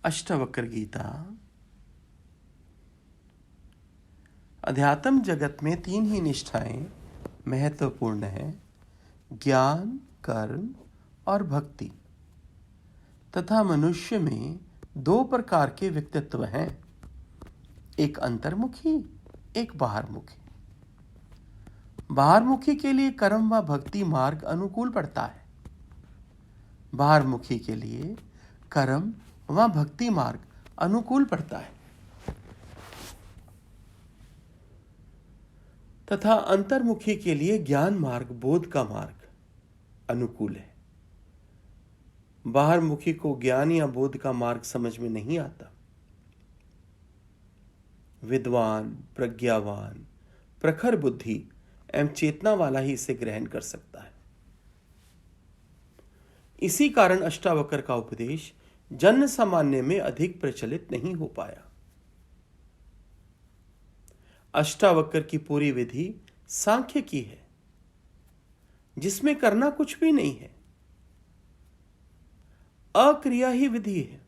अष्टावक्र गीता। अध्यात्म जगत में 3 ही निष्ठाएं महत्वपूर्ण हैं: ज्ञान, कर्म और भक्ति। तथा मनुष्य में 2 प्रकार के व्यक्तित्व हैं, एक अंतर्मुखी, एक बाहरमुखी। बाहरमुखी के लिए कर्म व भक्ति मार्ग अनुकूल पड़ता है, बाहरमुखी के लिए कर्म व भक्ति मार्ग अनुकूल पड़ता है। तथा अंतर्मुखी के लिए ज्ञान मार्ग, बोध का मार्ग अनुकूल है। बाहरमुखी को ज्ञान या बोध का मार्ग समझ में नहीं आता। विद्वान, प्रज्ञावान, प्रखर बुद्धि एवं चेतना वाला ही इसे ग्रहण कर सकता है। इसी कारण अष्टावक्र का उपदेश जन सामान्य में अधिक प्रचलित नहीं हो पाया। अष्टावक्र की पूरी विधि सांख्य की है, जिसमें करना कुछ भी नहीं है, अक्रिया ही विधि है।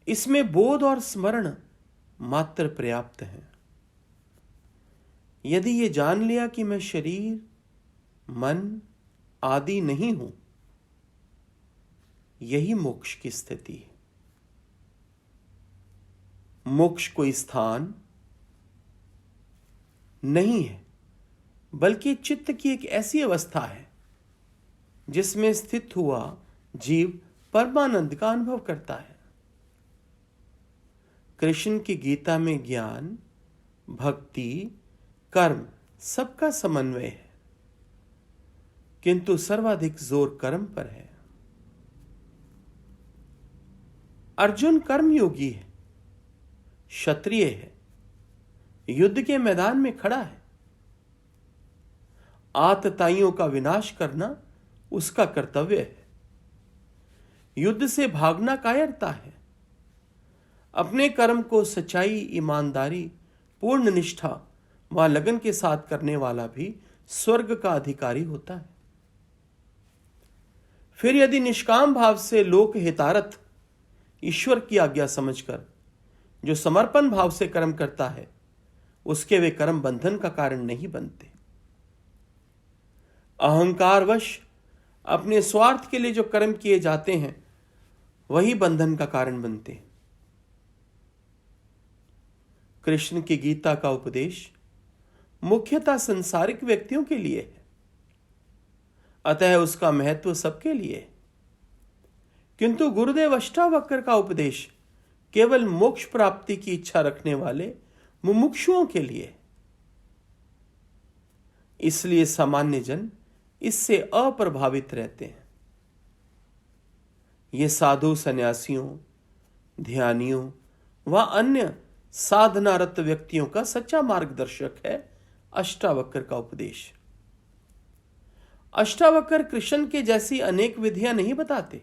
इसमें बोध और स्मरण मात्र पर्याप्त है। यदि ये जान लिया कि मैं शरीर, मन आदि नहीं हूं, यही मोक्ष की स्थिति है। मोक्ष कोई स्थान नहीं है, बल्कि चित्त की एक ऐसी अवस्था है जिसमें स्थित हुआ जीव परमानंद का अनुभव करता है। कृष्ण की गीता में ज्ञान, भक्ति, कर्म सबका समन्वय है, किंतु सर्वाधिक जोर कर्म पर है। अर्जुन कर्मयोगी है, क्षत्रिय है, युद्ध के मैदान में खड़ा है। आतताइयों का विनाश करना उसका कर्तव्य है। युद्ध से भागना कायरता है। अपने कर्म को सच्चाई, ईमानदारी, पूर्ण निष्ठा व लगन के साथ करने वाला भी स्वर्ग का अधिकारी होता है। फिर यदि निष्काम भाव से लोक हितार्थ ईश्वर की आज्ञा समझकर जो समर्पण भाव से कर्म करता है, उसके वे कर्म बंधन का कारण नहीं बनते। अहंकारवश अपने स्वार्थ के लिए जो कर्म किए जाते हैं, वही बंधन का कारण बनते हैं। कृष्ण की गीता का उपदेश मुख्यतः संसारिक व्यक्तियों के लिए है, अतः उसका महत्व सबके लिए है। किंतु गुरुदेव अष्टावक्र का उपदेश केवल मोक्ष प्राप्ति की इच्छा रखने वाले मुमुक्षुओं के लिए, इसलिए सामान्य जन इससे अप्रभावित रहते हैं। ये साधु, सन्यासियों, ध्यानियों व अन्य साधनारत व्यक्तियों का सच्चा मार्गदर्शक है अष्टावक्र का उपदेश। अष्टावक्र कृष्ण के जैसी अनेक विधियां नहीं बताते,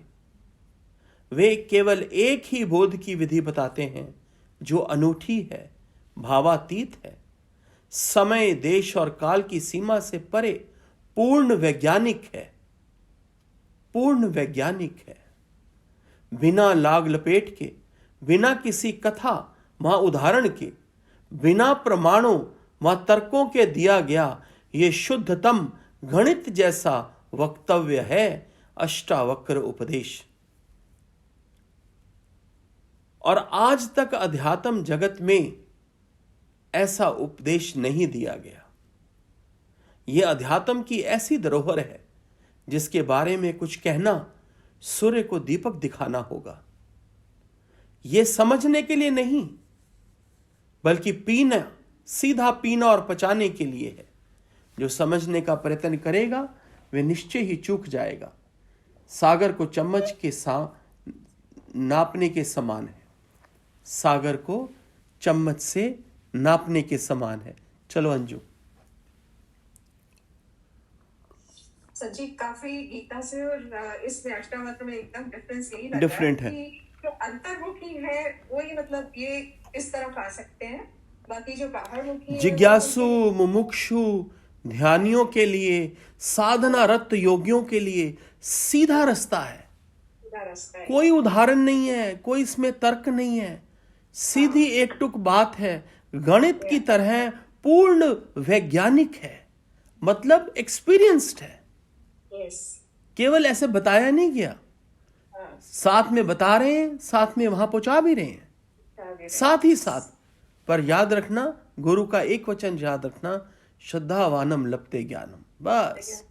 वे केवल एक ही बोध की विधि बताते हैं जो अनूठी है, भावातीत है, समय, देश और काल की सीमा से परे पूर्ण वैज्ञानिक है। पूर्ण वैज्ञानिक है। बिना लाग लपेट के, बिना किसी कथा व उदाहरण के, बिना प्रमाणों व तर्कों के दिया गया ये शुद्धतम गणित जैसा वक्तव्य है अष्टावक्र उपदेश। और आज तक अध्यात्म जगत में ऐसा उपदेश नहीं दिया गया। यह अध्यात्म की ऐसी धरोहर है जिसके बारे में कुछ कहना सूर्य को दीपक दिखाना होगा। यह समझने के लिए नहीं, बल्कि पीना, सीधा पीना और पचाने के लिए है। जो समझने का प्रयत्न करेगा वह निश्चय ही चूक जाएगा। सागर को चम्मच के नापने के समान है। सागर को चम्मच से नापने के समान है। चलो अंजू। सच्ची काफी गीता से और इसमें अष्टावक्र में एकदम डिफरेंस यही लगता डिफरेंट है कि जो अंतर्मुखी है वही मतलब ये इस तरफ आ सकते हैं, बाकी जो बाहरमुखी जिज्ञासु, मुमुक्षु, ध्यानियों के लिए, साधना रत योगियों के लिए सीधा रास्ता है। का रास्ता है। कोई उदाहरण नहीं है, कोई इसमें तर्क नहीं है, सीधी एक टुक बात है, गणित की तरह पूर्ण वैज्ञानिक है, मतलब एक्सपीरियंस्ड है। यस, केवल ऐसे बताया नहीं गया, हाँ, साथ में बता रहे हैं, साथ में वहां पहुंचा भी रहे हैं, आगे साथ ही साथ। पर याद रखना, गुरु का एक वचन याद रखना, श्रद्धावानम लप्ते ज्ञानम, बस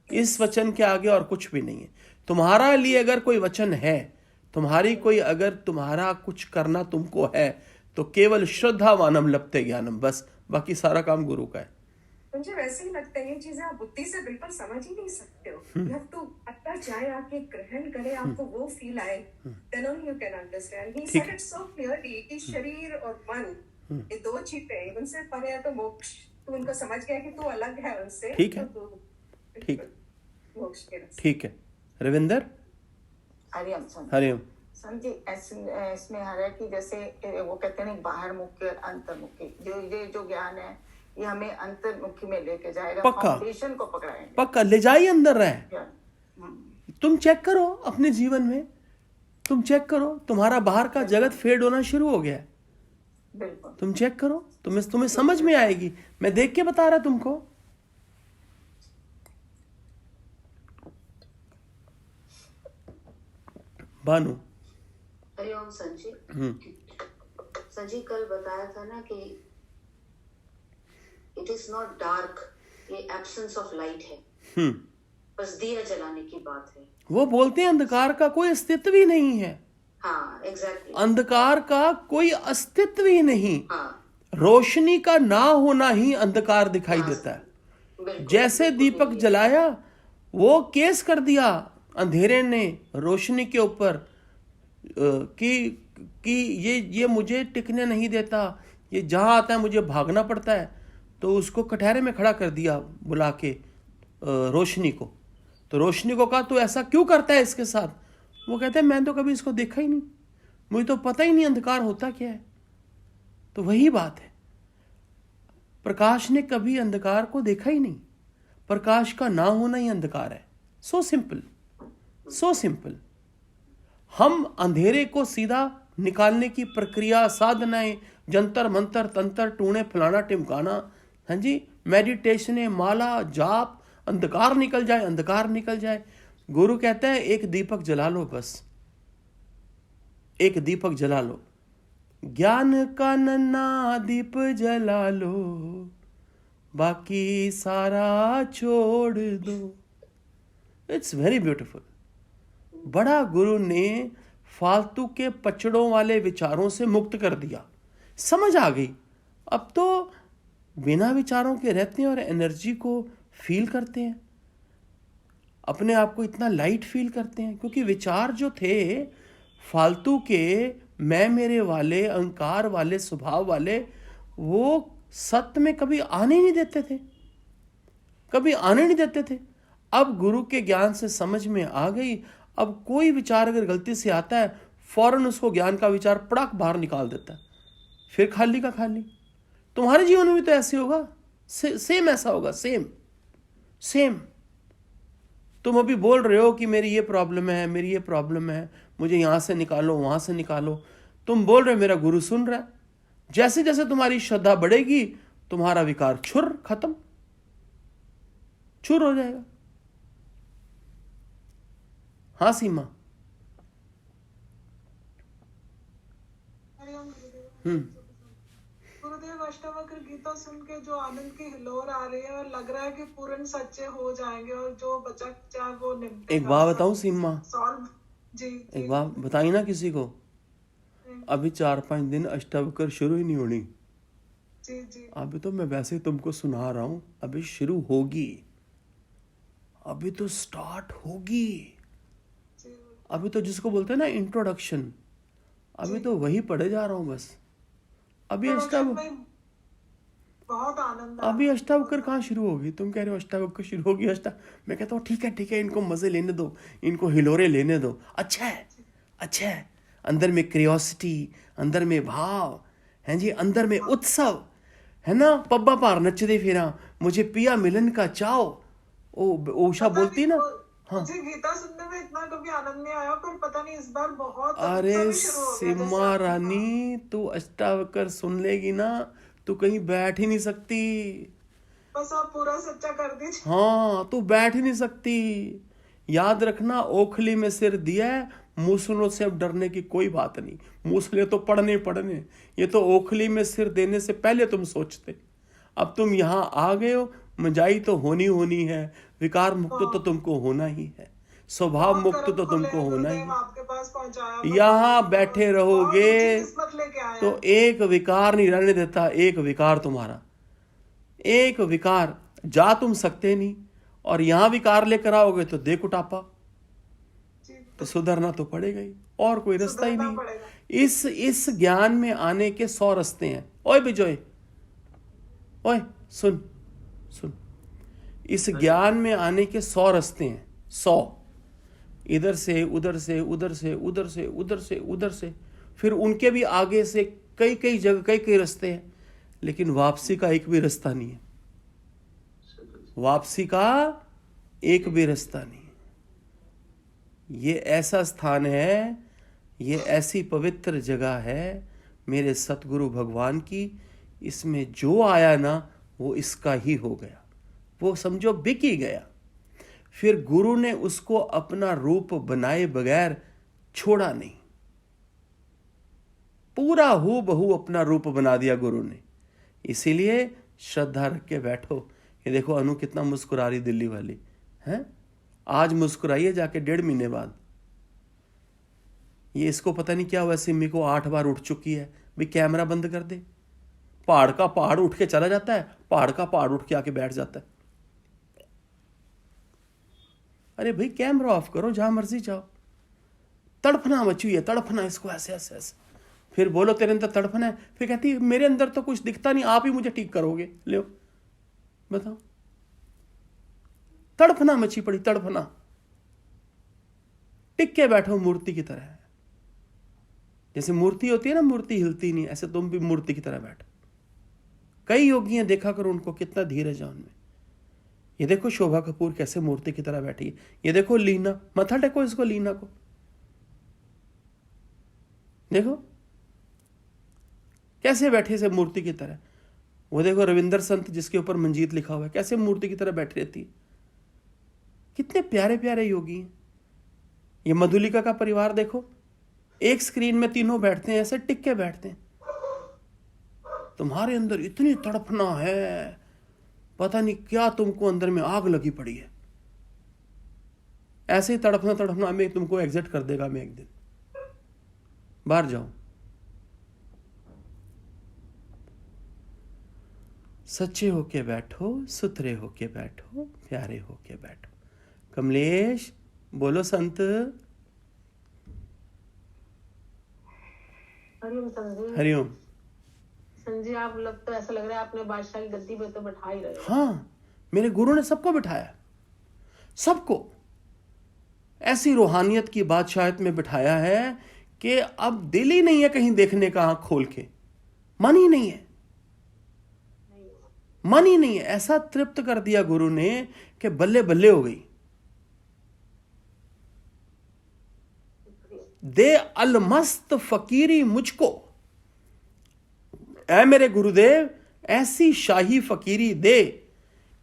इस वचन के आगे और कुछ भी नहीं है। तुम्हारा लिए अगर कोई वचन है, तुम्हारी कोई अगर तुम्हारा कुछ करना तुमको है, तो केवल श्रद्धावानम लप्ते ज्ञानम, बस, बाकी सारा काम गुरु का है। मुझे वैसे ही लगता है ये चीजें आप बुद्धि से बिल्कुल समझ ही नहीं सकते हो। यू हैव टू अंदर जाए, आके ग्रहण करे, आपको वो फील आए, then only you can understand. He said it so clearly कि शरीर और मन ये दो चीजें हैं, उनसे परे है तो मोक्ष। तू उनको समझ गया कि तू अलग है उनसे, ठीक है, तो तू ठीक, मोक्ष के रास्ते। ठीक है। रविंदर, हरिओम सन। हरिओम। सन जी, इसमें है कि जैसे वो कहते हैं बाहर मुखी और अंतर्मुखी, ये जो ज्ञान है ये हमें अंतर्मुखी में लेके जाएगा, पक्का। फाउंडेशन को पकड़ाएंगे, पक्का ले जाइए, अंदर रहे। हम्म, तुम चेक करो अपने जीवन में, तुम चेक करो, तुम्हारा बाहर का जगत फेड होना शुरू हो गया है। बिल्कुल। तुम चेक करो, तुम्हें समझ में आएगी। मैं देख के बता रहा तुमको। बानू। हरिओम संजी। संजी कल बताया था ना कि इट इज नॉट डार्क, ये एब्सेंस ऑफ लाइट है, बस दिया जलाने की बात है। वो बोलते हैं अंधकार का कोई अस्तित्व ही नहीं है। हाँ, एग्जैक्टली। अंधकार का कोई अस्तित्व ही नहीं। हाँ, रोशनी का ना होना ही अंधकार दिखाई देता है। बिल्कुल। जैसे दीपक जलाया, वो केस कर दिया अंधेरे ने रोशनी के ऊपर कि ये मुझे टिकने नहीं देता, ये जहां आता है मुझे भागना पड़ता है। तो उसको कटहरे में खड़ा कर दिया बुला के रोशनी को। तो रोशनी को कहा तू ऐसा क्यों करता है इसके साथ? वो कहते हैं मैं तो कभी इसको देखा ही नहीं, मुझे तो पता ही नहीं अंधकार होता क्या है। तो वही बात है, प्रकाश ने कभी अंधकार को देखा ही नहीं। प्रकाश का ना होना ही अंधकार है। So simple, so simple. हम अंधेरे को सीधा निकालने की प्रक्रिया, साधनाएं, जंतर मंतर तंत्र, टूणे फलाना टिमकाना, हाँ जी, मेडिटेशन, माला जाप, अंधकार निकल जाए, अंधकार निकल जाए। गुरु कहता है एक दीपक जला लो, बस एक दीपक जला लो, ज्ञान का नन्हा दीप जला लो, बाकी सारा छोड़ दो। It's very beautiful. बड़ा गुरु ने फालतू के पचड़ों वाले विचारों से मुक्त कर दिया। समझ आ गई, अब तो बिना विचारों के रहते हैं और एनर्जी को फील करते हैं, अपने आप को इतना लाइट फील करते हैं। क्योंकि विचार जो थे फालतू के, मैं मेरे वाले, अहंकार वाले, स्वभाव वाले, वो सत्य में कभी आने नहीं देते थे, कभी आने नहीं देते थे। अब गुरु के ज्ञान से समझ में आ गई। अब कोई विचार अगर गलती से आता है, फौरन उसको ज्ञान का विचार पड़ाक बाहर निकाल देता है, फिर खाली का खाली। तुम्हारे जीवन में भी तो ऐसे होगा, सेम ऐसा होगा, सेम सेम। तुम अभी बोल रहे हो कि मेरी ये प्रॉब्लम है, मेरी ये प्रॉब्लम है, मुझे यहां से निकालो, वहां से निकालो। तुम बोल रहे हो, मेरा गुरु सुन रहा है। जैसे जैसे तुम्हारी श्रद्धा बढ़ेगी, तुम्हारा विकार छुर खत्म, छुर हो जाएगा। हाँ सीमा। गुरुदेव, अष्टावक्र गीता सुन के जो आनंद की हिलोर आ रही है और लग रहा है कि पूर्ण सच्चे हो जाएंगे और जो बचा खुचा वो निपटेगा। एक बात बताऊं सीमा, सॉल्व। जी, एक बात बताई ना किसी को, अभी 4-5 दिन अष्टावक्र शुरू ही नहीं होनी। जी जी। अभी तो मैं वैसे तुमको सुना रहा हूं, अभी शुरू होगी, अभी तो स्टार्ट होगी। जी, अभी तो जिसको बोलते हैं ना इंट्रोडक्शन, अभी तो वही पढ़े जा रहा हूं बस। अभी बहुत आनंद अभी अष्टावक्र कहाँ शुरू होगी? तुम कह रहे हो अष्टावक्र शुरू होगी, मैं कहता हूँ ठीक है, इनको मजे लेने दो, इनको हिलोरे लेने दो। अच्छा है, अच्छा है। अंदर में क्रियोसिटी, अंदर में भाव है जी, अंदर में उत्सव है ना। पब्बा पार नचदे फिरा, मुझे पिया मिलन का चाव। ओ उषा बोलती ना, मुझे गीता सुनने में इतना कभी आनंद नहीं आया, पर पता नहीं इस बार बहुत अरे तभी शुरू हो गया। सीमा रानी, तू अष्टावक्र सुन लेगी ना, तू कहीं बैठ ही नहीं सकती। बस आप पूरा सच्चा कर दीजिए। हाँ, तू बैठ ही नहीं सकती। याद रखना, ओखली में सिर दिया है, मूसलों से अब डरने की कोई बात नहीं। मूसले तो पड़ने पड़ने, ये तो ओखली में सिर देने से पहले तुम सोचते। अब तुम यहाँ आ गए हो, मजाई तो होनी है, विकार मुक्त तो तुमको होना ही है, स्वभाव मुक्त तो तुमको होना ही है। आपके पास पहुंचाया, यहाँ बैठे रहोगे किस्मत लेके आया। तो एक विकार नहीं रहने देता। एक विकार तुम्हारा, एक विकार, जा तुम सकते नहीं, और यहां विकार लेकर आओगे तो दे कुटापा, तो सुधरना तो पड़ेगा ही, और कोई रास्ता ही नहीं। इस ज्ञान में आने के 100 रास्ते हैं। ओए बिजोय, ओए सुन सुन, इस ज्ञान में आने के 100 रास्ते हैं। 100, इधर से उधर से, उधर से उधर से, उधर से उधर से, फिर उनके भी आगे से कई कई जगह कई कई रास्ते हैं, लेकिन वापसी का एक भी रास्ता नहीं है। वापसी का एक भी रास्ता नहीं है। ये ऐसा स्थान है, ये ऐसी पवित्र जगह है मेरे सतगुरु भगवान की, इसमें जो आया ना वो इसका ही हो गया, वो समझो बिक ही गया। फिर गुरु ने उसको अपना रूप बनाए बगैर छोड़ा नहीं, पूरा हूबहू अपना रूप बना दिया गुरु ने। इसीलिए श्रद्धा रख के बैठो। ये देखो अनु कितना मुस्कुरा रही, दिल्ली वाली है, आज मुस्कुराइए जाके 1.5 महीने बाद। ये इसको पता नहीं क्या हुआ, सिमी को 8 बार उठ चुकी है। भाई कैमरा बंद कर दे। पहाड़ का पहाड़ उठ के चला जाता है, पहाड़ का पहाड़ उठ के आके बैठ जाता है। अरे भाई कैमरा ऑफ करो, जहां मर्जी जाओ। तड़फना मची हुई है, तड़फना इसको ऐसे ऐसे ऐसे। फिर बोलो तेरे अंदर तड़फना है, फिर कहती है मेरे अंदर तो कुछ दिखता नहीं, आप ही मुझे ठीक करोगे। लो बताओ, तड़फना मची पड़ी, तड़फना। टिक के बैठो मूर्ति की तरह। जैसे मूर्ति होती है ना, मूर्ति हिलती नहीं, ऐसे तुम भी मूर्ति की तरह बैठो। कई योगी हैं, देखा करो उनको, कितना धीरज है उनमें। ये देखो शोभा कपूर कैसे मूर्ति की तरह बैठी है। ये देखो लीना, मथा टेको इसको, लीना को देखो कैसे बैठे से मूर्ति की तरह। वो देखो रविंदर संत जिसके ऊपर मंजीत लिखा हुआ है, कैसे मूर्ति की तरह बैठी रहती है। कितने प्यारे प्यारे योगी हैं। ये मधुलिका का परिवार देखो, एक स्क्रीन में तीनों बैठते हैं, ऐसे टिक के बैठते हैं। तुम्हारे अंदर इतनी तड़पना है, पता नहीं क्या तुमको अंदर में आग लगी पड़ी है। ऐसे ही तड़पना तड़पना में तुमको एग्जिट कर देगा। मैं एक दिन बाहर जाऊं। सच्चे होके बैठो, सुथरे होके बैठो, प्यारे होके बैठो। कमलेश बोलो संत। हरिओम संजी। हरिओम संजी, आप तो ऐसा लग रहा है आपने बादशाह की गद्दी पे तो बैठा ही रहे हो। हाँ, मेरे गुरु ने सबको बिठाया, सबको ऐसी रूहानियत की बादशाहत में बिठाया है कि अब दिल ही नहीं है कहीं देखने का आंख खोल के। मन ही नहीं है, मन ही नहीं है। ऐसा तृप्त कर दिया गुरु ने कि बल्ले बल्ले हो गई। दे अलमस्त फकीरी मुझको, ऐ मेरे गुरुदेव ऐसी शाही फकीरी दे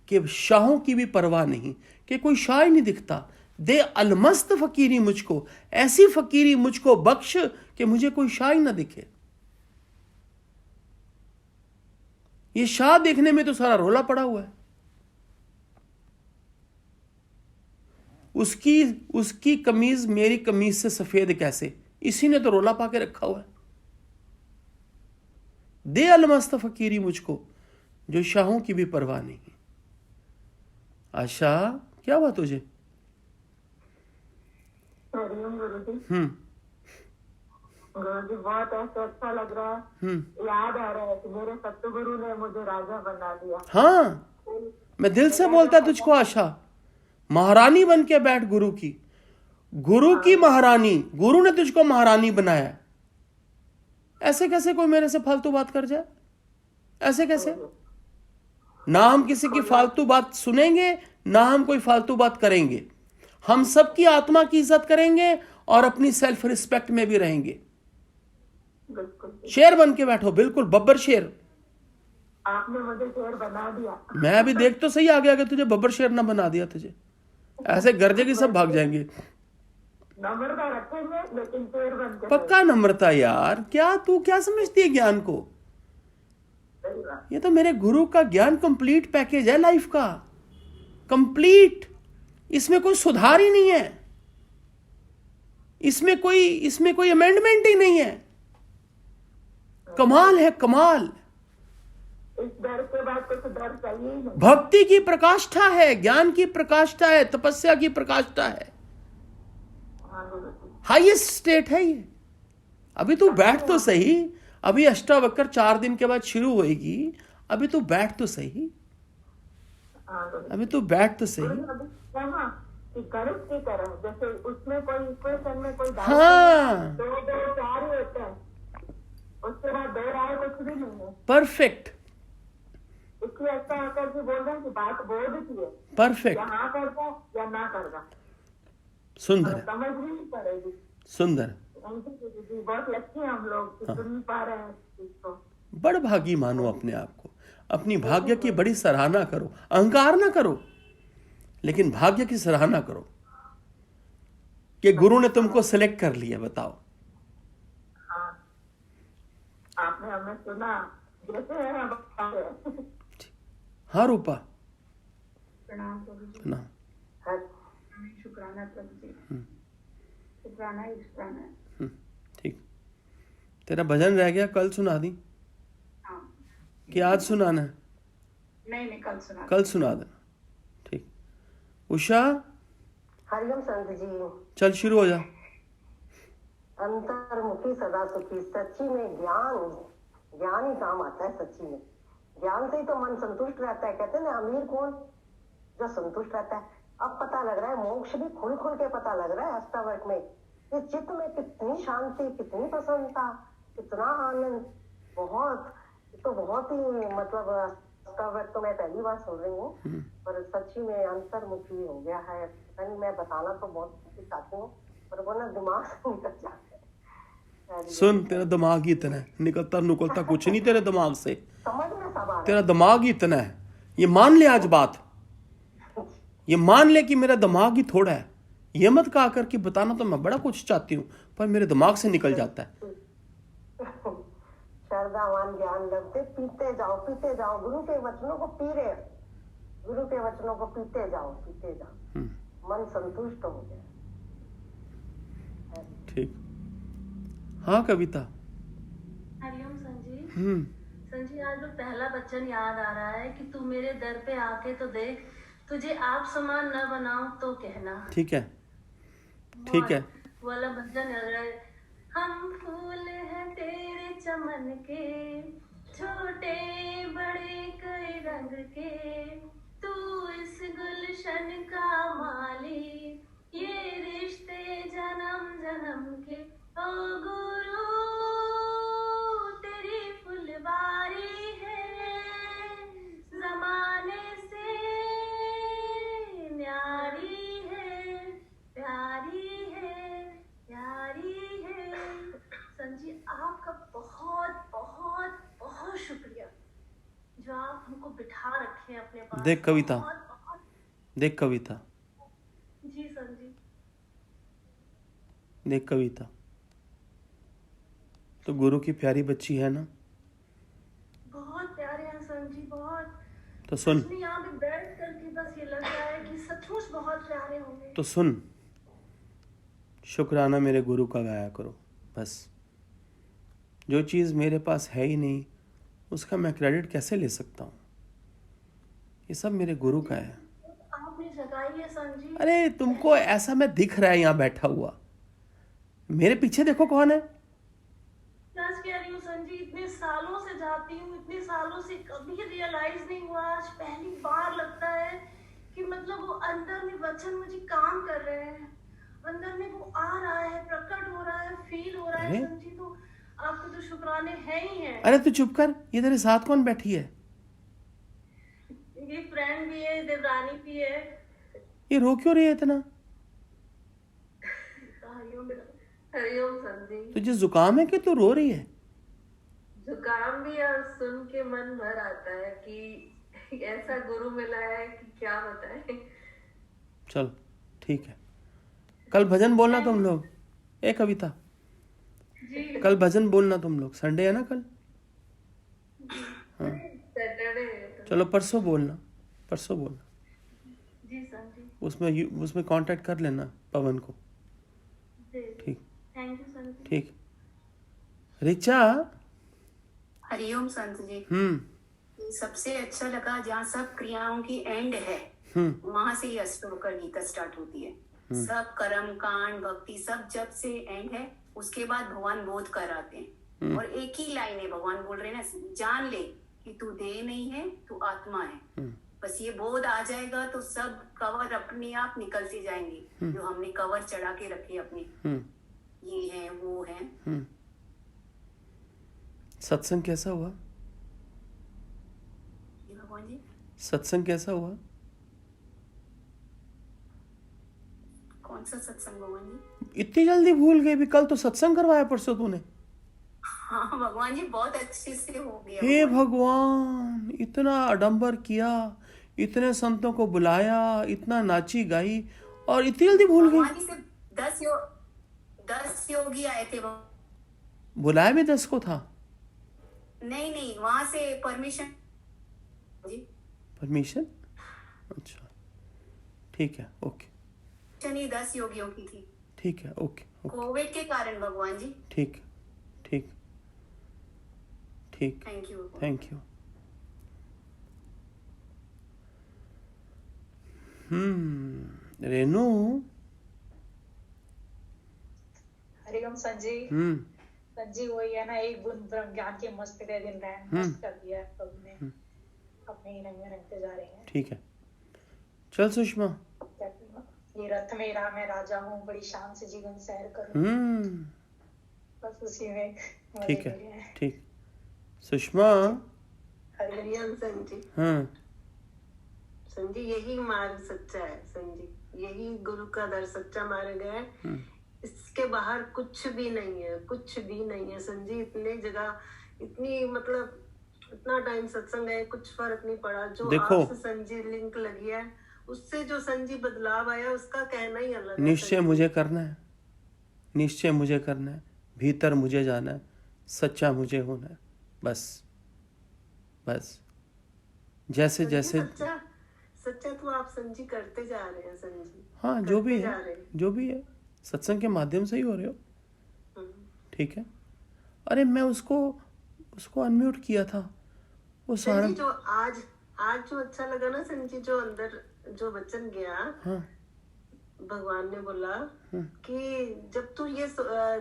कि शाहों की भी परवाह नहीं, कि कोई शाह ही नहीं दिखता। दे अलमस्त फकीरी मुझको, ऐसी फकीरी मुझको बख्श कि मुझे कोई शाह ही ना दिखे। ये शाह देखने में तो सारा रोला पड़ा हुआ है। उसकी कमीज मेरी कमीज से सफेद कैसे, इसी ने तो रोला पाके रखा हुआ है। दे अलमस्त फकीरी मुझको, जो शाहों की भी परवाह नहीं। आशा क्या हुआ तुझे? गुरुजी बहुत ऐसे अच्छा लग रहा है। याद आ रहा है कि मेरे सतगुरु ने मुझे राजा बना दिया। हाँ, मैं दिल से बोलता तुझको आशा, महारानी बन के बैठ गुरु की, गुरु की महारानी। गुरु ने तुझको महारानी बनाया। ऐसे कैसे कोई मेरे से फालतू बात कर जाए? ऐसे कैसे? ना हम किसी की फालतू बात सुनेंगे, ना हम कोई फालतू बात करेंगे। हम सबकी आत्मा की इज्जत करेंगे और अपनी सेल्फ रिस्पेक्ट में भी रहेंगे। बिल्कुल शेर बन के बैठो, बिल्कुल बब्बर शेर। आपने मुझे शेर बना दिया। मैं अभी देख तो सही आगे आगे तुझे बब्बर शेर ना बना दिया तुझे, ऐसे गर्जे की सब भाग जाएंगे। नम्रता रखेंगे लेकिन शेर बन के पक्का नम्रता यार, क्या तू क्या समझती है ज्ञान को? सही बात। ये तो मेरे गुरु का ज्ञान कंप्लीट पैकेज है लाइफ का, कंप्लीट। इसमें कोई सुधार ही नहीं है, इसमें कोई अमेंडमेंट ही नहीं है। कमाल है, कमाल। इस डर के बाद कुछ डर चाहिए ही नहीं। भक्ति की प्रकाष्ठा है, ज्ञान की प्रकाष्ठा है, तपस्या की प्रकाष्ठा है, हाँ, बिल्कुल। हाईएस्ट स्टेट है ये। अभी तू बैठ तो सही, अभी अष्टावक्र 4 दिन के बाद शुरू होएगी, अभी तू बैठ तो सही, हाँ, बिल्कुल। अभी तू बैठ तो सही। अभी कहाँ कि गणित की तरह, जैसे उसमें कोई इक्वेशन में कोई doubt हाँ, नहीं है, 2 2 4 ही होते हैं, उसके बाद 2 राय कुछ भी नहीं है। परफेक्ट, इसलिए ऐसा होकर के बोल रहे हैं कि बात बोध की है, परफेक्ट, या हाँ करता या ना करता, सुंदर है, समझ भी नहीं पड़ेगी। सुंदर। उनकी दीदी बहुत लकी हैं हम लोग कि सुन नहीं पा रहे हैं इस चीज को। बड़ भागी मानो अपने आप को, अपनी भाग्य की बड़ी सराहना करो, अहंकार ना करो, लेकिन भाग्य की सराहना करो कि गुरु ने तुमको सिलेक्ट कर लिया। बताओ, हाँ, आपने हमें सुना जैसे है हम बता रहे हैं। हाँ रूपा, प्रणाम प्रभु जी। ना शुक्राना प्रभु जी। शुक्राना ही शुक्राना। ठीक। तेरा भजन रह गया, कल सुना दी हाँ, कि आज सुनाना है? नहीं कल सुना। कल सुना देना, ठीक। उषा, हरिओम संत जी। चल शुरू हो जा। अंतर्मुखी सदा सुखी, सच्ची में ज्ञान ही काम आता है। सच्ची में ज्ञान से ही तो मन संतुष्ट रहता है। कहते हैं ना, अमीर कौन? जो संतुष्ट रहता है। अब पता लग रहा है, मोक्ष भी खुल के पता लग रहा है अष्टावक्र में। इस चित्त में कितनी शांति, कितनी प्रसन्नता, कितना आनंद। बहुत ही मतलब अष्टावक्र तो मैं पहली बार सुन रही हूँ, पर सच्ची में अंतर्मुखी हो गया है। पता नहीं, मैं बताना तो बहुत चाहती हूँ, पर वो ना दिमाग से निकल जाता है। सुन, तेरा दिमाग ही इतना है, निकलता नुकलता कुछ नहीं तेरे दिमाग से। समझ में सब आ रहा तेरा दिमाग ही इतना है, ये मान ले आज बात, ये मान ले कि मेरा दिमाग ही थोड़ा है। ये मत कहा कर कि बताना तो मैं बड़ा कुछ चाहती हूँ, पर मेरे दिमाग से निकल जाता है। श्रद्धावान ज्ञान लगते, पीते जाओ गुरु के वचनों को गुरु के वचनों को पीते जाओ। मन संतुष्ट हो गया। ठीक। हाँ कविता। हरिओम संजी। संजी, आज वो पहला वचन याद आ रहा है कि तू मेरे दर पे आके तो देख, तुझे आप समान न बनाऊं तो कहना। ठीक है, ठीक है। वो वाला भजन लग रहा है। हम फूल हैं तेरे चमन के, छोटे बड़े कई रंग के, तू इस गुलशन का माली, ये रिश्ते जन्म जन्म के। ओ गुरु तेरी फुलवारी है, जमाने से न्यारी है, प्यारी है, प्यारी है। संजी, आपका बहुत बहुत बहुत शुक्रिया जो आप हमको बिठा रखे हैं अपने पास। देख कविता, बहुत देख कविता, जी संजी। देख कविता, तो गुरु की प्यारी बच्ची है ना? बहुत प्यारे हैं संजी, बहुत। तो सुन, इसलिए यहाँ पे बैठ करके बस ये लग रहा है कि सचमुच बहुत प्यारे होंगे। तो सुन, शुक्राना मेरे गुरु का गाया करो बस। जो चीज़ मेरे पास है ही नहीं, उसका मैं क्रेडिट कैसे ले सकता हूँ? ये सब मेरे गुरु का है। आपने जगाई है संजी। अरे तुमको ऐसा मैं दिख रहा है यहाँ बैठा हुआ, मेरे पीछे देखो कौन है। सच कह रही हूँ संजी, इतने सालों से जाती हूँ, इतने सालों से कभी रियलाइज नहीं हुआ, आज पहली बार लगता है कि मतलब वो अंदर में वचन मुझे काम कर रहे हैं, अंदर में वो आ रहा है, प्रकट हो रहा है, फील हो रहा है। अरे? संजी, तो आपके तो शुक्राने हैं ही हैं। अरे तू चुप कर, ये तेरे साथ कौन बैठी है? ये फ्रेंड भी है, देवरानी भी है। ये रो क्यों रही है इतना? हरिओम संजी। तुझे जुकाम है कि तू रो रही है? जुकाम भी और सुन के मन भर आता है कि ऐसा गुरु मिला है कि क्या बताएं। चल ठीक है, कल भजन बोलना तुम लोग। ए कविता, जी कल भजन बोलना तुम लोग, संडे है ना कल? हाँ सैटरडे तो। चलो परसों बोलना, परसों बोलना। जी संजी। उसमें कांटेक्ट कर लेना पवन को। जी ठीक थैंक यू संजी। ठीक। रिचा, हरिओम संत जी। सबसे अच्छा लगा जहाँ सब क्रियाओं की एंड है, वहां से ही अष्टोकर गीता स्टार्ट होती है। सब कर्म कांड भक्ति सब जब से एंड है, उसके बाद भगवान बोध कराते हैं। और एक ही लाइन है, भगवान बोल रहे हैं ना, जान ले कि तू देह नहीं है, तू आत्मा है। बस ये बोध आ जाएगा तो सब कवर अपने आप निकलते जाएंगे जो हमने कवर चढ़ा के रखे अपने, ये है वो है। सत्संग कैसा हुआ? ये भगवान जी, सत्संग कैसा हुआ? कौन सा सत्संग भगवान जी? इतनी जल्दी भूल गई भी? कल तो सत्संग करवाया परसों तूने। हाँ भगवान जी, बहुत अच्छे से हो गया। हे भगवान, इतना आडंबर किया, इतने संतों को बुलाया, इतना नाची गाई और इतनी जल्दी भूल गई? भगवान जी से 10 योगी आए थे। बुलाया भी 10 को था? नहीं, वहां से परमिशन जी, परमिशन? अच्छा ठीक है, ओके। शनि 10 योगियों की थी। ठीक है, ओके ओके, कोविड के कारण भगवान जी। ठीक ठीक ठीक। Thank you. Thank you. Renu. Hariom Sanji. Sanji वही है ना, एक बूंद ब्रह्म ज्ञान के मस्त का दिन रैन मस्त कर दिया प्रभु ने, अपने ही रंग में रंगते जा रहे हैं। ठीक है, चल सुषमा। ये रथ मेरा, मैं राजा हूँ, बड़ी शान से जीवन सैर करूँ। बस उसी में मजे ठीक ले है, रहे हैं। ठीक। सुषमा। हरिओम संजी। हाँ संजी, यही मार्ग सच्चा है संजी, यही गुरु का दर सच्चा मार्ग है। इसके बाहर कुछ भी नहीं है, कुछ भी नहीं है संजी। इतने जगह, इतनी मतलब इतना टाइम सत्संग है, कुछ फर्क नहीं पड़ा। जो देखो, आपसे संजी लिंक लगी है, उससे जो संजी बदलाव आया, उसका कहना ही अलग है। निश्चय मुझे करना है, निश्चय मुझे करना है, भीतर मुझे जाना है, सच्चा मुझे होना है, बस बस। जैसे जैसे सच्चा तो आप संजी करते जा रहे हैं संजी। हाँ, जो भी है, जो भी है, सत्संग के माध्यम से ही हो रहे हो। ठीक है। अरे मैं उसको अनम्यूट किया था, वो सारा जो आज जो अच्छा लगा ना संजी, जो अंदर जो वचन गया। हाँ। भगवान ने बोला कि जब तू ये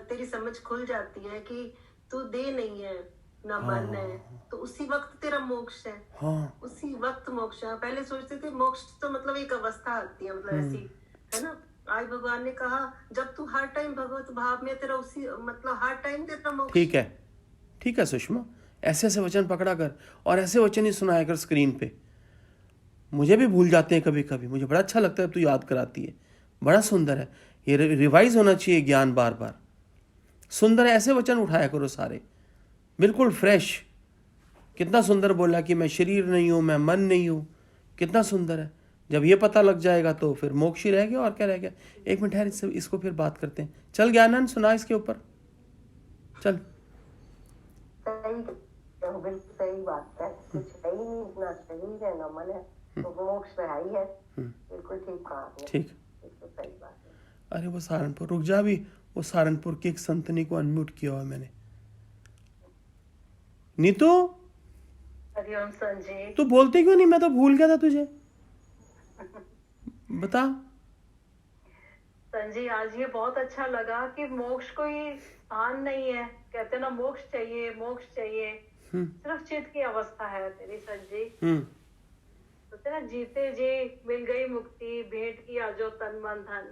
तेरी समझ खुल जाती है कि तू देह नहीं है ना मन है, तो उसी वक्त तेरा मोक्ष है। हाँ। उसी वक्त मोक्ष है। पहले सोचते थे मोक्ष तो मतलब एक अवस्था आती है, मतलब ऐसी है ना। आज भगवान ने कहा जब तू हर टाइम भगवत भाव में, तेरा उसी मतलब हर टाइम तेरा मोक्ष। ठीक है, ठीक है सुषमा, ऐसे ऐसे वचन पकड़ा कर और ऐसे वचन ही सुनाया कर स्क्रीन पे। मुझे भी भूल जाते हैं कभी कभी, मुझे बड़ा अच्छा लगता है तू याद कराती है, बड़ा सुंदर है। ये रिवाइज होना चाहिए ज्ञान, बार बार सुंदर है। ऐसे वचन उठाया करो सारे, बिल्कुल फ्रेश। कितना सुंदर बोला कि मैं शरीर नहीं हूं, मैं मन नहीं हूं, कितना सुंदर है। जब ये पता लग जाएगा तो फिर मोक्ष ही रह गया, और क्या रह गया। एक मिनट ठहर, इसको फिर बात करते हैं। चल ज्ञानंद, सुना इसके ऊपर, चल। सही, बिल्कुल सही बात है। कुछ है ही नहीं, ना शरीर है ना मन है, तो मोक्ष है ही है। बिल्कुल ठीक कहा आपने। ठीक, बिल्कुल सही बात है। अरे वो सहारनपुर, रुक जा भी, वो सहारनपुर की एक संतनी को अनम्यूट किया हुआ मैंने। नीतू, हरिओम संजी। तू बोलती क्यों नहीं? मैं तो भूल गया था तुझे, बता। संजी, आज ये बहुत अच्छा लगा कि मोक्ष कोई स्थान नहीं है। कहते ना मोक्ष चाहिए, मोक्ष चाहिए, सिर्फ चित्त की अवस्था है तेरी संजी। कहते ना जीते जी मिल गई मुक्ति, भेंट किया जो तन मन धन।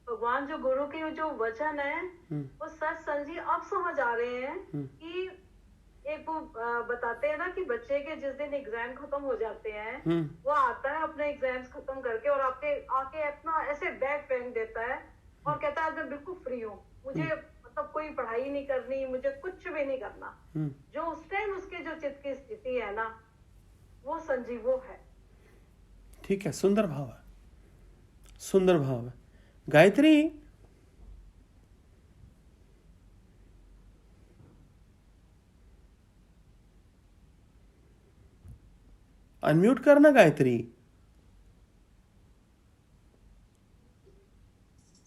भगवान जो गुरु के जो वचन है वो सच संजी अब समझ आ रहे हैं कि एक वो बताते हैं ना कि बच्चे के जिस दिन एग्जाम खत्म हो जाते हैं, वो आता है अपने एग्जाम्स खत्म करके और आके अपना ऐसे बैग फेंक देता है और कहता है मैं बिल्कुल फ्री हूँ, मुझे मतलब कोई पढ़ाई नहीं करनी, मुझे कुछ भी नहीं करना। जो उस टाइम उसके जो चित्त की स्थिति है ना, वो संजीवो है। ठीक है, सुंदर भाव है, सुंदर भाव है। गायत्री, अनम्यूट करना गायत्री।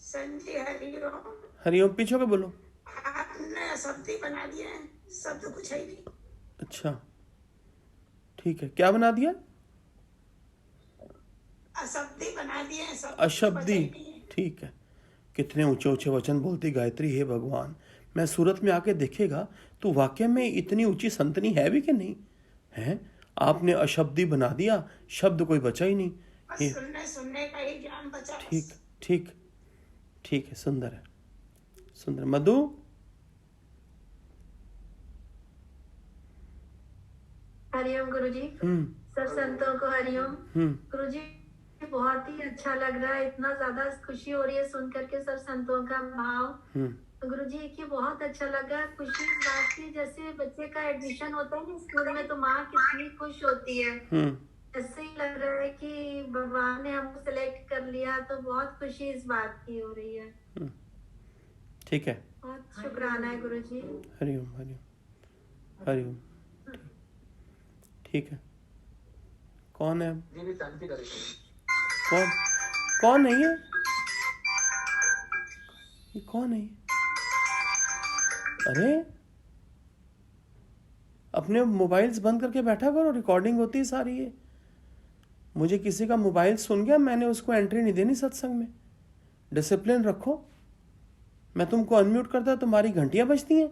संजय हरिओम। हरिओम, पीछे के बोलो। आपने शब्द बना दिया है, शब्द कुछ है नहीं। अच्छा, ठीक है, क्या बना दिया? अशब्दी बना दिया है, शब्द अशब्दी, ठीक है। कितने ऊंचे ऊंचे वचन बोलती गायत्री। हे भगवान, मैं सूरत में आके देखेगा तो वाकई में इतनी ऊंची संतनी है भी कि नहीं है। आपने अशब्दी बना दिया, शब्द कोई बचा ही नहीं। बस सुनने का ही ज्ञान बचा। ठीक ठीक ठीक है, सुंदर है, सुंदर। मधु, हरिओम गुरुजी। सब संतों को हरिओम। गुरुजी, बहुत ही अच्छा लग रहा है, इतना ज्यादा खुशी हो रही है सुन करके सब संतों का भाव। गुरुजी, ये बहुत अच्छा लगा। खुशी इस बात की, जैसे बच्चे का एडमिशन होता है ना स्कूल में, तो माँ कितनी खुश होती है। ऐसे ही लग रहा है कि भगवान ने हमको सिलेक्ट कर लिया, तो बहुत खुशी इस बात की हो रही है। ठीक है, बहुत शुक्राना है गुरुजी। हरिओम हरिओम हरिओम। ठीक है, कौन है? कौन कौन है ये कौन है? अरे, अपने मोबाइल्स बंद करके बैठा करो, रिकॉर्डिंग होती है सारी। ये मुझे किसी का मोबाइल सुन गया, मैंने उसको एंट्री नहीं देनी सत्संग में। डिसिप्लिन रखो। मैं तुमको अनम्यूट करता, तुम्हारी घंटियां बजती हैं।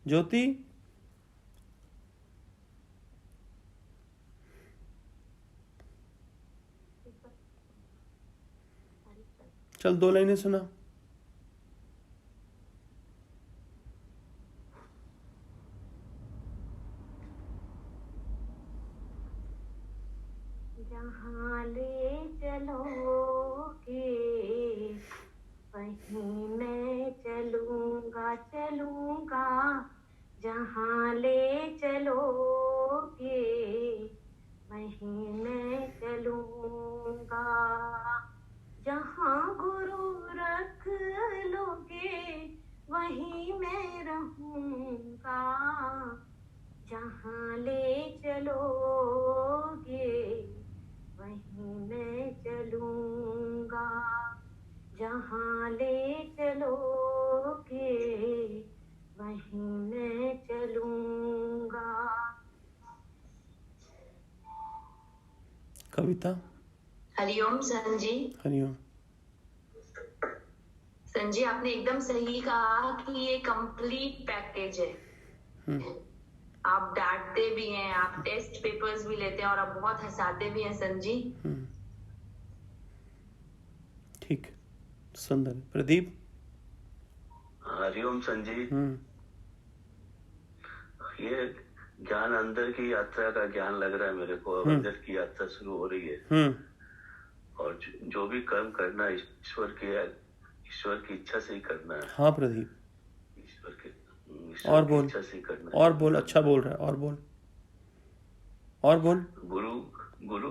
ज्योति, चल 2 लाइनें सुना। जहाँ ले चलोगे वहीं मैं चलूंगा, चलूंगा। जहाँ ले चलोगे वहीं मैं चलूंगा। जहाँ गुरु रख लोगे वहीं मैं रहूंगा। जहाँ ले चलोगे वहीं मैं चलूंगा। जहाँ ले चलोगे वहीं मैं चलूंगा। कविता। हरिओम संजी। हरिओम। संजी, आपने एकदम सही कहा कि ये कंप्लीट पैकेज है। आप डांटते भी हैं, आप टेस्ट पेपर्स भी लेते हैं और आप बहुत हंसाते भी हैं संजी। ठीक, सुंदर। प्रदीप। हरिओम संजी। ये ज्ञान अंदर की यात्रा का ज्ञान लग रहा है मेरे को। अब अंदर की यात्रा शुरू हो रही है। और जो भी कर्म करना है ईश्वर की इच्छा से ही करना है। हाँ प्रदीप, ईश्वर की और बोल, इच्छा से ही करना है। और बोल, अच्छा बोल रहा है, और बोल, और बोल। गुरु गुरु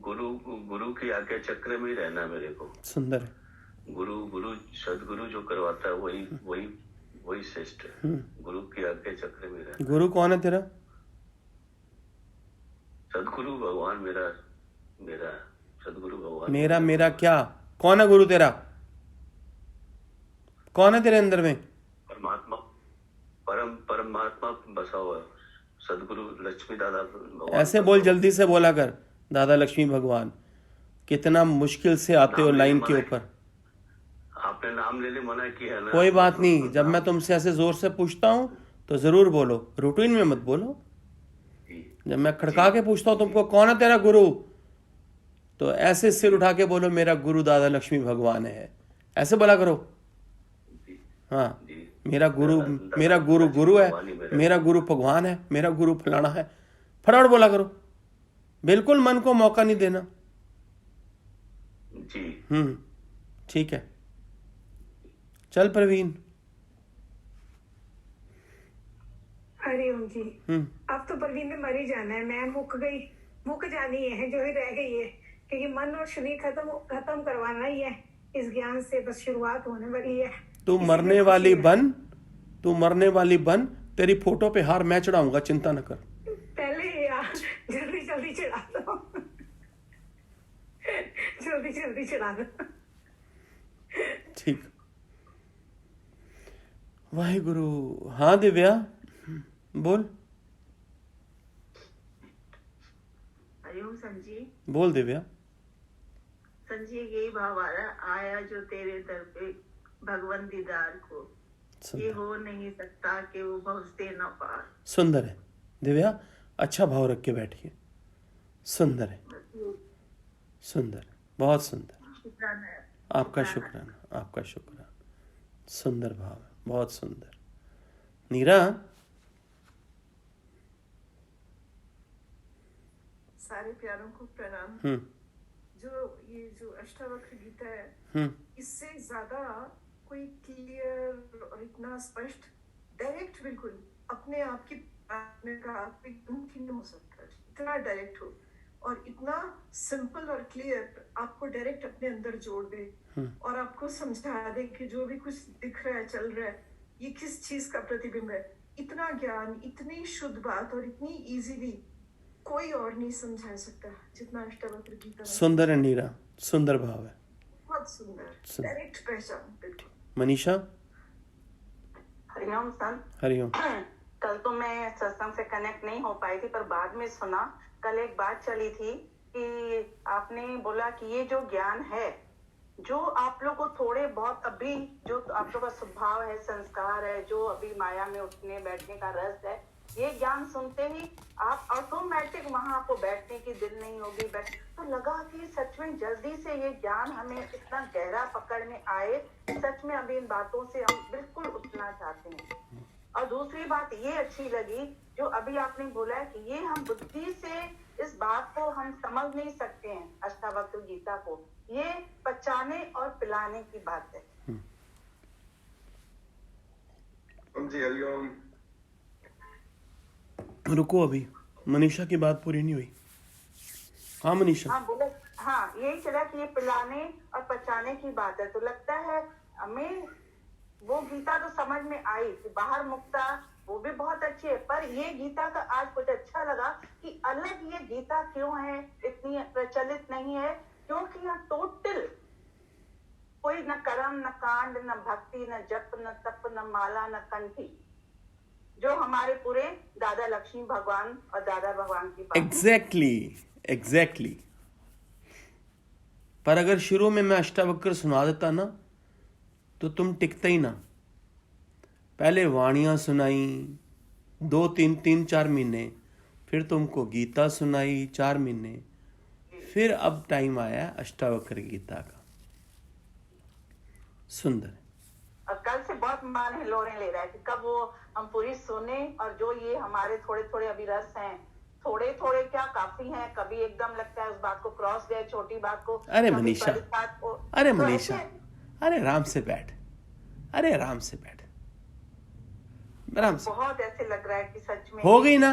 गुरु गुरु की आज्ञा चक्र में ही रहना मेरे को। सुंदर है। गुरु गुरु सदगुरु जो करवाता है वही वही वही श्रेष्ठ है। गुरु की आज्ञा चक्र में रहना। गुरु कौन है तेरा? सदगुरु भगवान मेरा मेरा सदगुरु भगवान। मेरा क्या? कौन है गुरु तेरा? कौन है तेरे अंदर में? परमात्मा, परमात्मा बसा हुआ है। सदगुरु लक्ष्मी दादा भगवान। ऐसे बोल, जल्दी से बोला कर। दादा लक्ष्मी भगवान। कितना मुश्किल से आते हो लाइन के ऊपर। आपने नाम लेने मना किया है ना। कोई बात नहीं, जब मैं तुमसे ऐसे जोर से पूछता हूँ तो जरूर बोलो, रूटीन में मत बोलो। जब मैं खड़का के पूछता हूँ तुमको कौन है तेरा गुरु, तो ऐसे सिर उठा के बोलो मेरा गुरु दादा लक्ष्मी भगवान है। ऐसे बोला करो। हाँ, मेरा गुरु गुरु है, मेरा गुरु भगवान है, मेरा गुरु फलाना है। फटाफट बोला करो, बिल्कुल मन को मौका नहीं देना। जी। ठीक है, चल प्रवीण। हरिओम जी। अब तो प्रवीण ने मर ही जाना है, मैं मुक जानी है, जो ही रह गई है, क्योंकि मन और शरीर खत्म करवाना ही है। इस ज्ञान से बस शुरुआत होने वाली है। तू मरने वाली बन, तेरी फोटो पे हार मैं चढ़ाऊंगा, चिंता न कर। पहले यार जल्दी चढ़ा दो, जल्दी चढ़ा दो। ठीक, वाहिगुरु। हाँ दिव्या बोल। हरिओम संजी। बोल दिव्या। संजी यही भाव आ रहा, आया जो तेरे दर पे भगवन दीदार को, ये हो नहीं सकता कि वो पहुंचते न पार। सुंदर है दिव्या, अच्छा भाव रख के बैठिए। सुंदर है, सुंदर, बहुत सुंदर। आपका शुक्राना। सुंदर भाव है, बहुत सुंदर। नीरा। सारे प्यारों को प्रणाम। जो अष्टावक्र गीता है, इससे ज्यादा कोई क्लियर और इतना स्पष्ट, डायरेक्ट, बिल्कुल अपने आप की का मुमकिन नहीं हो सकता। इतना डायरेक्ट हो और इतना सिंपल और क्लियर, आपको डायरेक्ट अपने अंदर जोड़ दे और आपको समझा दे कि जो भी कुछ दिख रहा है, चल रहा है, ये किस चीज का प्रतिबिंब है। इतना ज्ञान, इतनी शुद्ध बात और इतनी इजीली कोई और नहीं समझा सकता जितना अष्टावक्र गीता। सुंदर है नीरा, सुंदर भाव है, बहुत सुंदर, डायरेक्ट पहचान। बिल्कुल। मनीषा। हरिओम सन। हरिओम। कल तो मैं सत्संग से कनेक्ट नहीं हो पाई थी, पर बाद में सुना। कल एक बात चली थी कि आपने बोला कि ये जो ज्ञान है, जो आप लोग को थोड़े बहुत अभी जो आप लोग का स्वभाव है, संस्कार है, जो अभी माया में उठने बैठने का रस है, ये ज्ञान सुनते ही आप ऑटोमेटिक वहां आपको बैठने की दिल नहीं होगी। तो लगा कि सच में जल्दी से ये ज्ञान हमें इतना गहरा पकड़ में आए, सच में अभी इन बातों से हम बिल्कुल उठना चाहते हैं। और दूसरी बात ये अच्छी लगी जो अभी आपने बोला है कि ये हम बुद्धि से इस बात को हम समझ नहीं सकते हैं, अष्टावक्र गीता को, ये पचाने और पिलाने की बात है। जी हरिओम। रुको, अभी मनीषा की बात पूरी नहीं हुई। हाँ मनीषा। हाँ बोले। हाँ यही चला कि ये पिलाने और पचाने की बात है। तो लगता है हमें वो गीता तो समझ में आई कि बाहर मुक्ता वो भी बहुत अच्छी है, पर ये गीता का आज कुछ अच्छा लगा कि अलग ये गीता क्यों है, इतनी प्रचलित नहीं है, क्योंकि यहाँ टोटल कोई न कर्म, न कांड, न भक्ति, न जप, न तप, न माला, न कंठी, जो हमारे पूरे दादा लक्ष्मी भगवान और दादा भगवान की बात। एग्जैक्टली। पर अगर शुरू में मैं अष्टावक्र सुना देता ना, तो तुम टिकते ही ना। पहले वाणियां सुनाई 2-3-4 महीने, फिर तुमको गीता सुनाई 4 महीने, फिर अब टाइम आया अष्टावक्र गीता का। सुंदर। और कल से बहुत मान हिलोरे ले रहा है कि कब वो हम पूरी सुने, और जो ये हमारे थोड़े थोड़े अभी रस हैं, थोड़े थोड़े क्या काफी हैं, कभी एकदम लगता है उस बात को क्रॉस गए, छोटी बात को। अरे मनीषा, अरे मनीषा, अरे आराम से बैठ, अरे आराम से बैठ, आराम से। बहुत ऐसे लग रहा है कि सच में हो गई ना,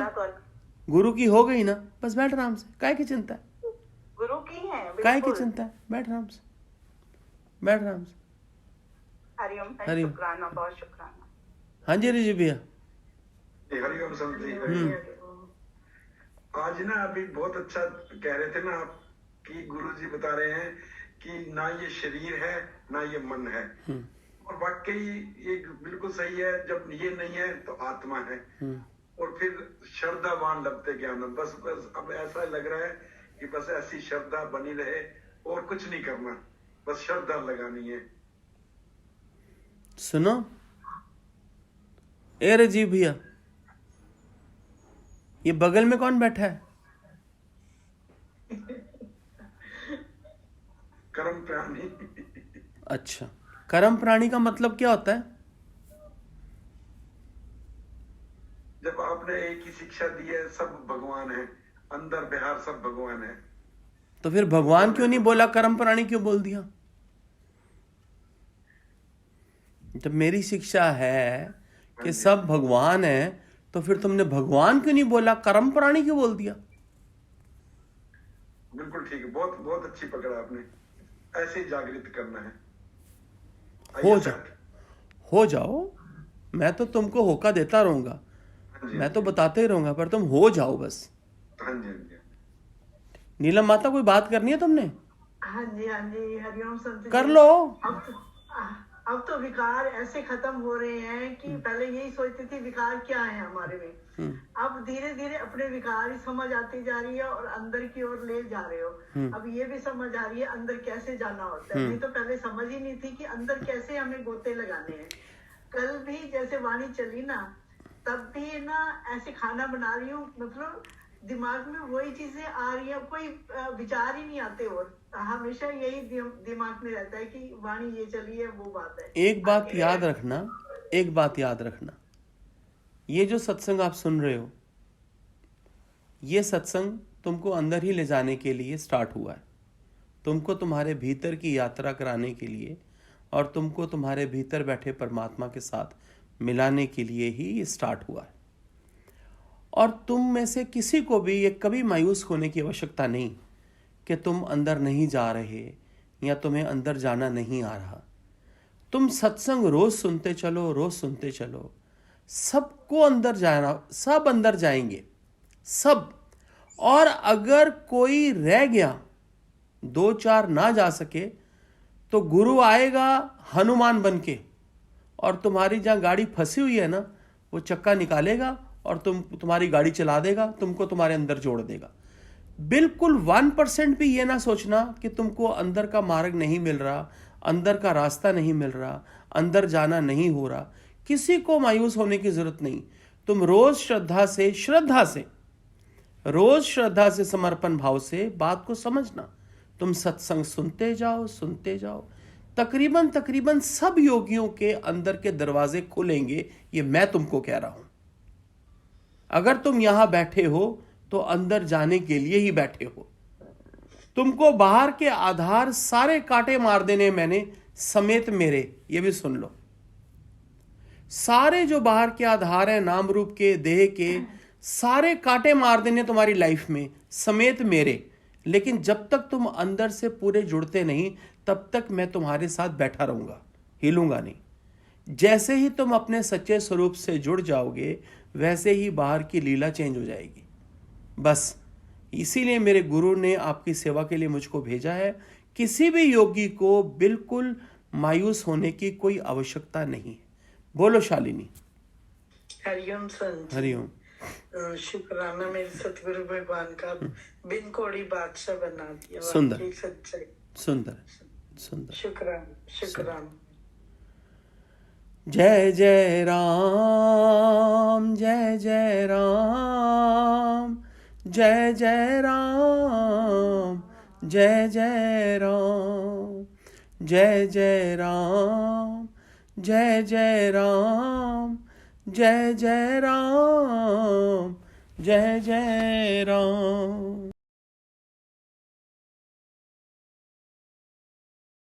गुरु की हो गई ना, बस बैठ आराम से। काय की चिंता है, गुरु की है, काय की चिंता है, बैठ आराम से, बैठ आराम से। हरिओम, शुक्राना, बहुत शुक्राना। हाँ जी रिजी भैया। हरिओम संत जी। आज ना अभी बहुत अच्छा कह रहे थे ना आप कि गुरु जी बता रहे हैं कि ना ये शरीर है ना ये मन है, और वाकई ये बिल्कुल सही है। जब ये नहीं है तो आत्मा है, और फिर श्रद्धावान लगते ज्ञान। बस अब ऐसा लग रहा है कि बस ऐसी श्रद्धा बनी रहे और कुछ नहीं करना, बस श्रद्धा लगानी है। सुनो ए राजीव भैया, ये बगल में कौन बैठा है? कर्म प्राणी। अच्छा, कर्म प्राणी का मतलब क्या होता है? जब आपने एक ही शिक्षा दी है, सब भगवान है, अंदर बिहार सब भगवान है, तो फिर भगवान क्यों नहीं बोला, कर्म प्राणी क्यों बोल दिया? जब मेरी शिक्षा है कि सब भगवान है, तो फिर तुमने भगवान क्यों नहीं बोला, कर्म प्राणी क्यों बोल दिया? बिल्कुल ठीक है, बहुत बहुत अच्छी पकड़ा आपने। ऐसे ही जागृत करना है। हो जाओ। मैं तो तुमको होका देता रहूंगा, मैं तो बताते ही रहूंगा, पर तुम हो जाओ बस। हाँ जी, हाँ जी। नीलम माता, कोई बात करनी है तुमने? हाँ जी, हरिओम संत जी। कर लो। अब तो विकार ऐसे खत्म हो रहे हैं कि पहले यही सोचती थी विकार क्या है हमारे में। अब धीरे धीरे अपने विकार ही समझ आती जा रही है और अंदर की ओर ले जा रहे हो। अब ये भी समझ आ रही है अंदर कैसे जाना होता है। नहीं तो पहले समझ ही नहीं थी कि अंदर कैसे हमें गोते लगाने हैं। कल भी जैसे वाणी चली ना, तब भी ना ऐसे खाना बना रही हूँ, मतलब दिमाग में वही चीजें आ रही है, कोई विचार ही नहीं आते और हमेशा यही दिमाग में रहता है कि वाणी ये चली है, वो बात है। एक बात याद रखना, ये जो सत्संग आप सुन रहे हो, ये सत्संग तुमको अंदर ही ले जाने के लिए स्टार्ट हुआ है। तुमको तुम्हारे भीतर की यात्रा कराने के लिए और तुमको तुम्हारे भीतर बैठे परमात्मा के साथ मिलाने के लिए ही ये स्टार्ट हुआ है। और तुम में से किसी को भी ये कभी मायूस होने की आवश्यकता नहीं कि तुम अंदर नहीं जा रहे या तुम्हें अंदर जाना नहीं आ रहा। तुम सत्संग रोज सुनते चलो, सबको अंदर जाना, सब अंदर जाएंगे, सब। और अगर कोई रह गया, 2-4 ना जा सके, तो गुरु आएगा हनुमान बन के और तुम्हारी जहां गाड़ी फंसी हुई है ना, वो चक्का निकालेगा और तुम्हारी गाड़ी चला देगा, तुमको तुम्हारे अंदर जोड़ देगा। बिल्कुल 1% भी ये ना सोचना कि तुमको अंदर का मार्ग नहीं मिल रहा, अंदर का रास्ता नहीं मिल रहा, अंदर जाना नहीं हो रहा। किसी को मायूस होने की जरूरत नहीं। तुम रोज श्रद्धा से समर्पण भाव से बात को समझना। तुम सत्संग सुनते जाओ। तकरीबन सब योगियों के अंदर के दरवाजे खुलेंगे, ये मैं तुमको कह रहा हूं। अगर तुम यहां बैठे हो तो अंदर जाने के लिए ही बैठे हो। तुमको बाहर के आधार सारे कांटे मार देने मैंने, समेत मेरे, ये भी सुन लो। सारे जो बाहर के आधार हैं, नाम रूप के, देह के, सारे कांटे मार देने तुम्हारी लाइफ में, समेत मेरे। लेकिन जब तक तुम अंदर से पूरे जुड़ते नहीं, तब तक मैं तुम्हारे साथ बैठा रहूंगा, हिलूंगा नहीं। जैसे ही तुम अपने सच्चे स्वरूप से जुड़ जाओगे, वैसे ही बाहर की लीला चेंज हो जाएगी। बस इसीलिए मेरे गुरु ने आपकी सेवा के लिए मुझको भेजा है। किसी भी योगी को बिल्कुल मायूस होने की कोई आवश्यकता नहीं है। बोलो शालिनी। हरिओम संत। हरिओम। शुक्राना मेरे सतगुरु भगवान का, बिन कोड़ी बादशाह बना दिया। सुंदर। शुक्राना। जय जय राम, जय जय राम, जय जय राम, जय जय राम, जय जय राम, जय जय राम, जय जय राम, जय जय राम।